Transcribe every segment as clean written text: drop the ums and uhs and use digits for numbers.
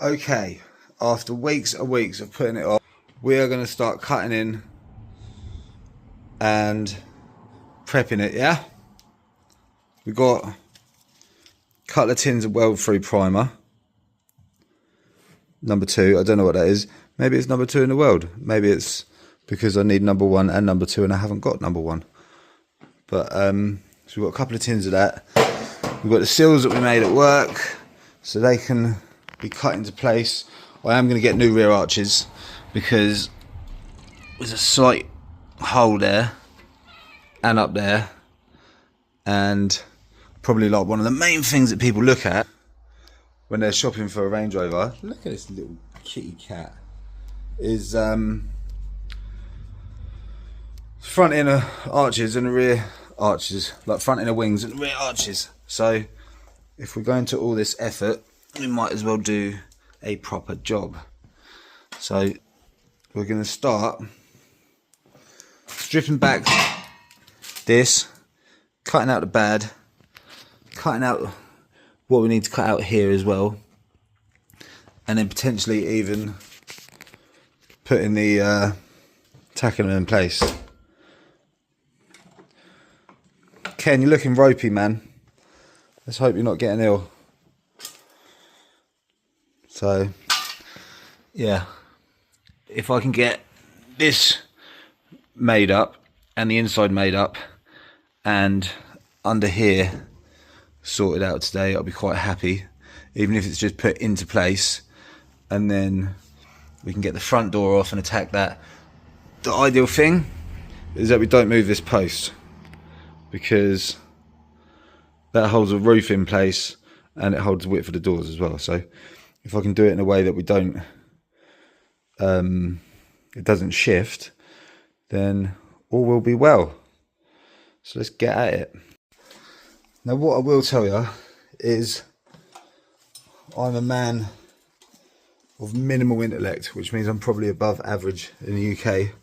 Okay, after weeks and weeks of putting it off, we are going to start cutting in and prepping it, yeah? We've got a couple of tins of weld through primer. Number 2, I don't know what that is. Maybe it's number 2 in the world. Maybe it's because I need number 1 and number 2 and I haven't got number 1. But, so we've got a couple of tins of that. We've got the sills that we made at work, so they can be cut into place. I am going to get new rear arches because there's a slight hole there and up there, and probably like one of the main things that people look at when they're shopping for a Range Rover, look at this little kitty cat, is front inner arches and the rear arches, like front inner wings and rear arches. So if we're going to all this effort, we might as well do a proper job. So we're going to start stripping back this, cutting out the bad, cutting out what we need to cut out here as well, and then potentially even putting the tacking them in place. Ken, you're looking ropey, man. Let's hope you're not getting ill. So yeah, if I can get this made up and the inside made up and under here sorted out today, I'll be quite happy, even if it's just put into place, and then we can get the front door off and attack that. The ideal thing is that we don't move this post, because that holds the roof in place and it holds the width of the doors as well. So if I can do it in a way that we don't it doesn't shift, then all will be well. So let's get at it. Now what I will tell you is I'm a man of minimal intellect, which means I'm probably above average in the UK.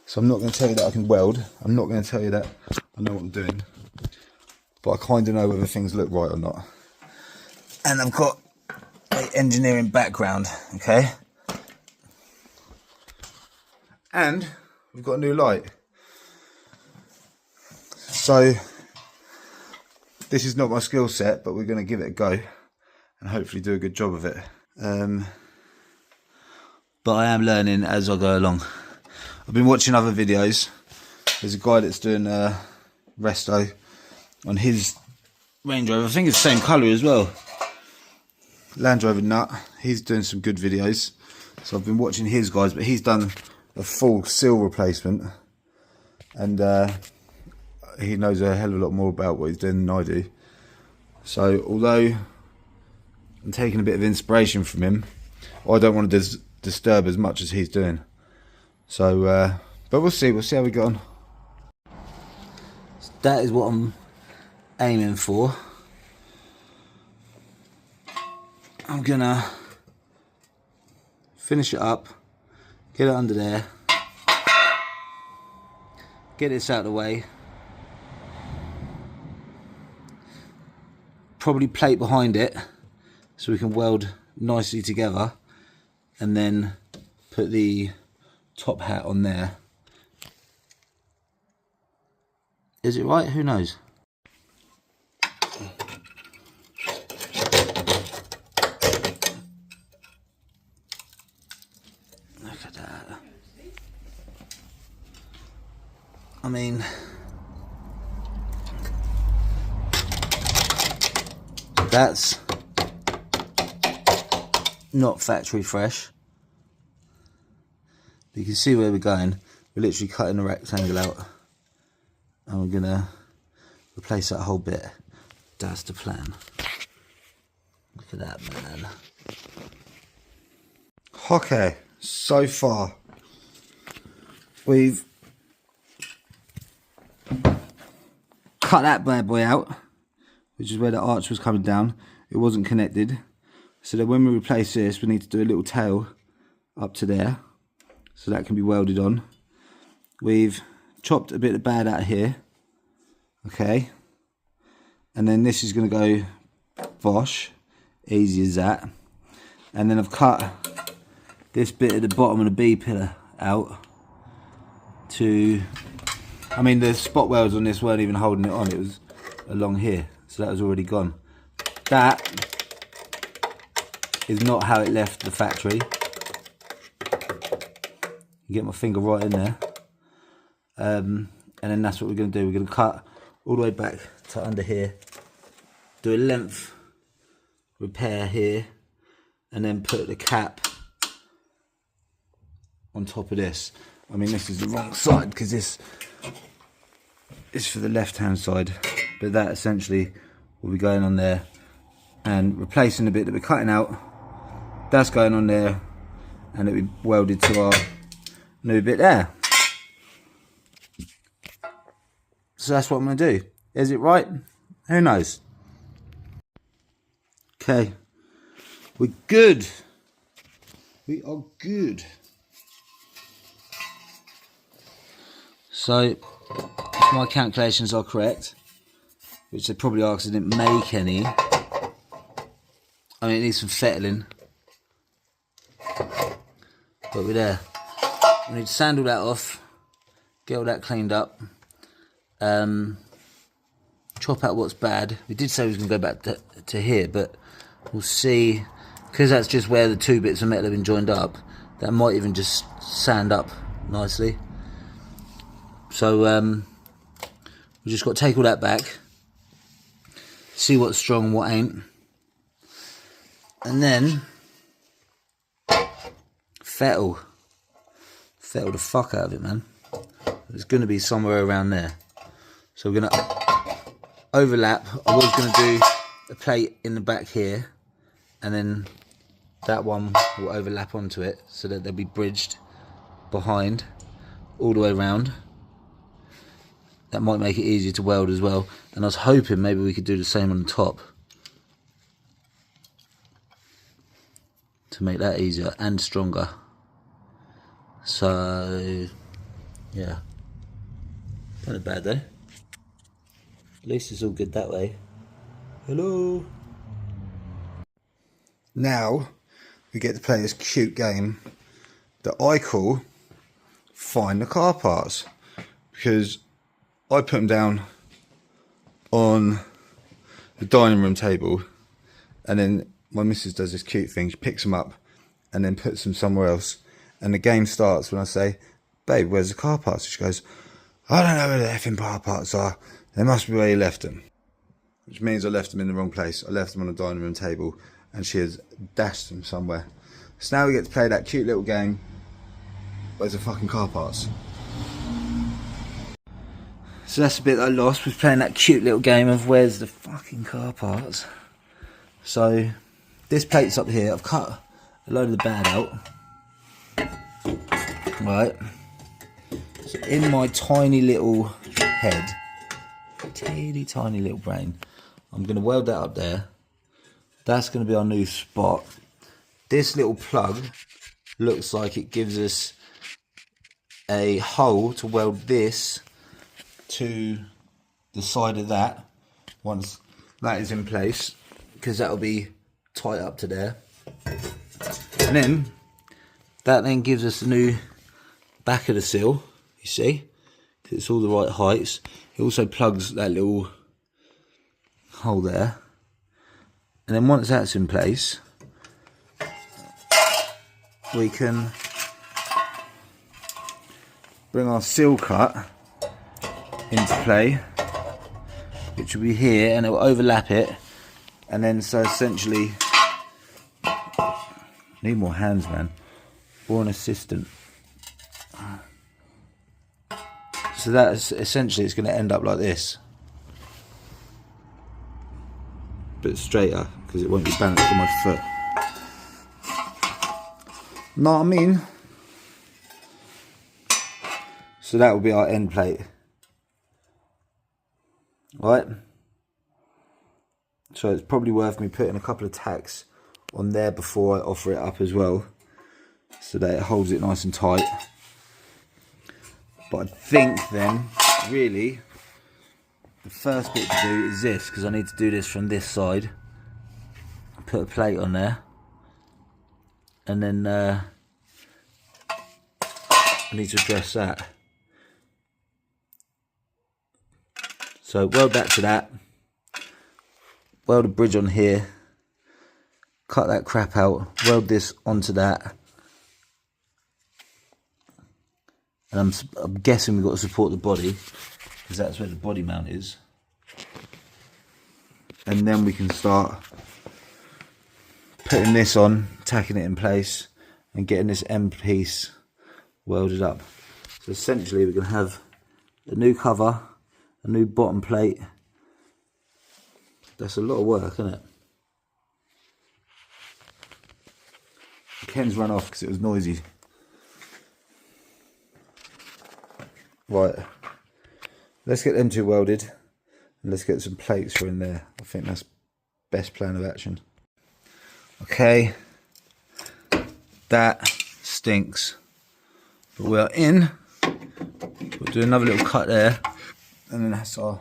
So I'm not going to tell you that I can weld. I'm not going to tell you that I know what I'm doing. But I kind of know whether things look right or not. And I've got an engineering background, okay? And we've got a new light. So this is not my skill set, but we're going to give it a go and hopefully do a good job of it. But I am learning as I go along. I've been watching other videos. There's a guy that's doing resto on his Range Rover. I think it's the same colour as well. Land Rover Nut. He's doing some good videos. So I've been watching his guys, but he's done a full sill replacement. And he knows a hell of a lot more about what he's doing than I do. So although I'm taking a bit of inspiration from him, I don't want to disturb as much as he's doing. So, but we'll see how we get on. So that is what I'm aiming for. I'm gonna finish it up, get it under there, get this out of the way, probably plate behind it so we can weld nicely together, and then put the top hat on there. Is it right? Who knows? Look at that. I mean, that's not factory fresh. You can see where we're going. We're literally cutting a rectangle out and we're gonna replace that whole bit. That's the plan. Look at that, man. Okay, so far we've cut that bad boy out, which is where the arch was coming down. It wasn't connected, so that when we replace this, we need to do a little tail up to there, so that can be welded on. We've chopped a bit of bad out here, okay, and then this is going to go bosh, easy as that. And then I've cut this bit at the bottom of the B pillar out to, I mean the spot welds on this weren't even holding it on, it was along here, so that was already gone. That is not how it left the factory. You get my finger right in there. And then that's what we're going to do. We're going to cut all the way back to under here, do a length repair here, and then put the cap on top of this. I mean, this is the wrong side because this is for the left hand side, but that essentially will be going on there and replacing the bit that we're cutting out. That's going on there, and it'll be welded to our new bit there. So that's what I'm going to do. Is it right? Who knows? Okay, we're good. We are good. So, if my calculations are correct, which they probably are because I didn't make any, I mean, it needs some fettling, but we're there. We need to sand all that off, get all that cleaned up, chop out what's bad. We did say we was going to go back to here, but we'll see, because that's just where the two bits of metal have been joined up, that might even just sand up nicely. So we just got to take all that back, see what's strong and what ain't, and then fettle the fuck out of it, man. It's going to be somewhere around there. So we're going to overlap. I was going to do a plate in the back here, and then that one will overlap onto it so that they'll be bridged behind all the way around. That might make it easier to weld as well. And I was hoping maybe we could do the same on the top to make that easier and stronger. So, yeah. Not bad though. At least it's all good that way. Hello. Now, we get to play this cute game that I call Find the Car Parts. Because I put them down on the dining room table, and then my missus does this cute thing. She picks them up and then puts them somewhere else. And the game starts when I say, babe, where's the car parts? She goes, I don't know where the effing car parts are. They must be where you left them. Which means I left them in the wrong place. I left them on the dining room table, and she has dashed them somewhere. So now we get to play that cute little game. Where's the fucking car parts? So that's the bit that I lost, was playing that cute little game of where's the fucking car parts. So this plate's up here. I've cut a load of the bad out. Right. So in my tiny little head, teeny tiny little brain, I'm going to weld that up there. That's going to be our new spot. This little plug looks like it gives us a hole to weld this to the side of that once that is in place, because that'll be tight up to there. And then that then gives us a new back of the sill, you see, it's all the right heights. It also plugs that little hole there, and then once that's in place, we can bring our sill cut into play, which will be here, and it will overlap it, and then so essentially, need more hands, man, or an assistant. So that is essentially, it's going to end up like this, but straighter, because it won't be balanced on my foot. Know what I mean? So that will be our end plate. Right? So it's probably worth me putting a couple of tacks on there before I offer it up as well, so that it holds it nice and tight. But I think then, really, the first bit to do is this, because I need to do this from this side. Put a plate on there, and then I need to address that. So weld that to that, weld a bridge on here, cut that crap out, weld this onto that, and I'm guessing we've got to support the body, because that's where the body mount is. And then we can start putting this on, tacking it in place, and getting this end piece welded up. So essentially we're going to have a new cover, a new bottom plate. That's a lot of work, isn't it? Ken's run off because it was noisy. Right, let's get them two welded, and let's get some plates for in there. I think that's best plan of action. Okay, that stinks, but we are in. We'll do another little cut there, and then that's our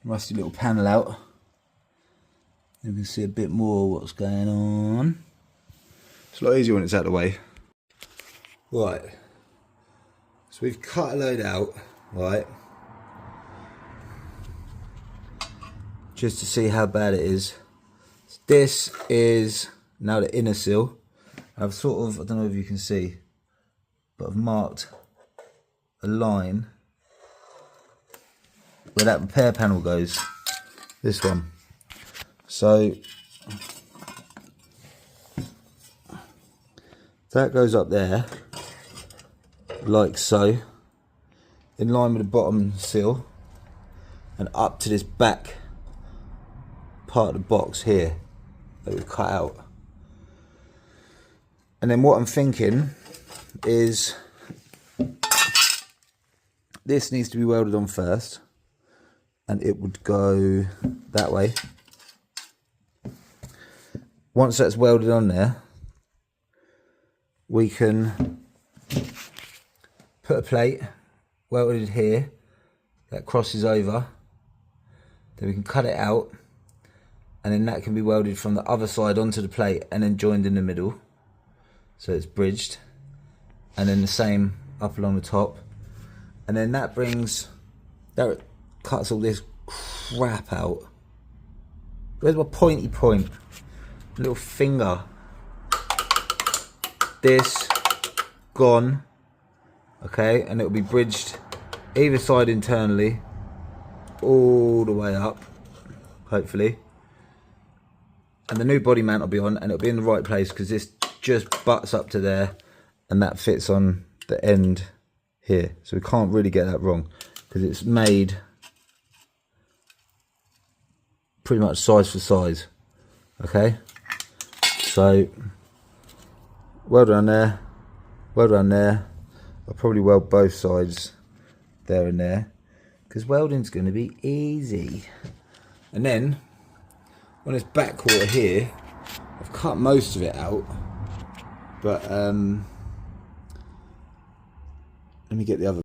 rusty little panel out. You can see a bit more what's going on. It's a lot easier when it's out of the way. Right, so we've cut a load out, right, just to see how bad it is. This is now the inner sill. I've sort of, I don't know if you can see, but I've marked a line where that repair panel goes, this one. So that goes up there, like so, in line with the bottom sill, and up to this back part of the box here that we've cut out. And then what I'm thinking is this needs to be welded on first, and it would go that way. Once that's welded on there, we can put a plate welded here that crosses over, then we can cut it out, and then that can be welded from the other side onto the plate and then joined in the middle, so it's bridged, and then the same up along the top, and then that cuts all this crap out. Where's my pointy point? Little finger. This gone, okay, and it'll be bridged either side internally all the way up, hopefully, and the new body mount will be on, and it'll be in the right place because this just butts up to there, and that fits on the end here, so we can't really get that wrong because it's made pretty much size for size. Okay, so weld around there, weld around there. I'll probably weld both sides there and there because welding's going to be easy. And then on this back quarter here, I've cut most of it out, but let me get the other